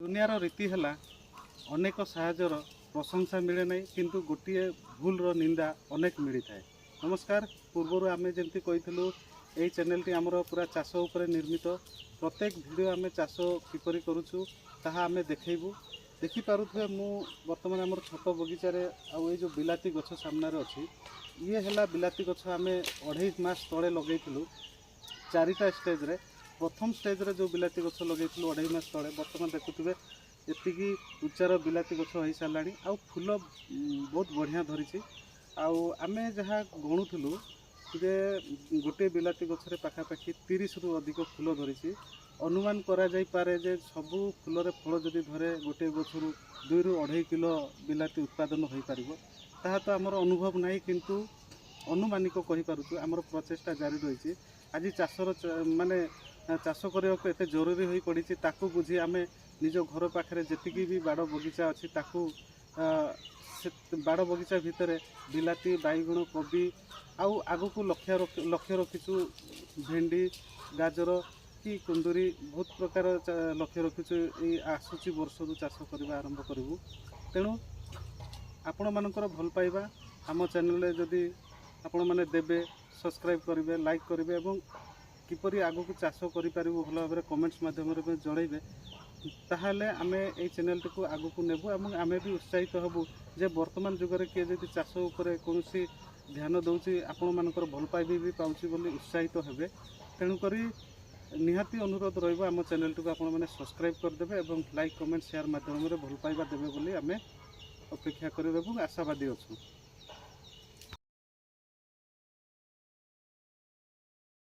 दुनियार रीति है अनेक साहाଯ୍यर प्रशंसा मिले ना किंतु गोटे भूलर निंदा अनेक मिली थाए। नमस्कार, पूर्वर आम जमी कही यही चैनल टी आमर पूरा चाष उपर निर्मित। प्रत्येक वीडियो आम चाष किपरि करूछु ताहा आम देखैबू। देखिपे मु बर्तमान आमर छोट बगीचारे आउ जो बिलाती गछ सामने अच्छी ये है बिलाती गछ आम 2.5 मास तले लगेलु। 4टा स्टेज रे प्रथम स्टेज रे जो बिलाती गछ लगेलु 2.5 मास तले बर्तमान देखुए एतिकी उच्चार बिलाती गछ हो सारा आ फूल बहुत बढ़िया धरी। आमे जहाँ गणुलु जे गोटे बिलाती गछरे पाखापाखि 30 रु अधिक फूल धरी। अनुमान करा जाई पारे जे सबू फूलरे फल जदि धरे गोटे गछरु 2 रु 2.5 किलो बिलाती उत्पादन हो पारिबो ताहा तो आमर अनुभव नहीं किंतु अनुमानिक कहि पारुछु। आमर प्रचेष्टा जारी रही। आज चाषर माने चाष करने को एत जरूरी हो पड़ी ताकू बुझी आम निज घर पाखे जी भी बाड़ बगीचा अच्छी ताकू बाड़ बगीचा भितर बिलाती बैगण कोबी आउ आगु को लक्ष्य रखीचु भेंडी गाजर कि कुंदूरी बहुत प्रकार लक्ष्य रखीचु। ये आसूची वर्ष चाष करने आरंभ करूँ। तेणु आपण मानकर भल पाइबा आम चैनल जदि आपण मैंने देवे सब्सक्राइब करेंगे लाइक करेंगे और किपरि आगु को चाष करें भल भाव कमेंट्स मध्यम जनइबे ताहले आमे ए चैनल को आगु को नेबु और आमे भी उत्साहित हबु जे वर्तमान जुगरे किए जदि चाष उपरे कोनोसी ध्यान दउची आपण मानकर भल पाइबे भी पाउची बोली उत्साहित हेबे। तेणु करी निहाती अनुरोध रहिबो आम चैनल को आपण माने सब्सक्राइब कर देबे और लाइक कमेंट शेयर माध्यम भल पाइबा देबे बोली आमे अपेक्षा करि रहबु आशावादी अछु।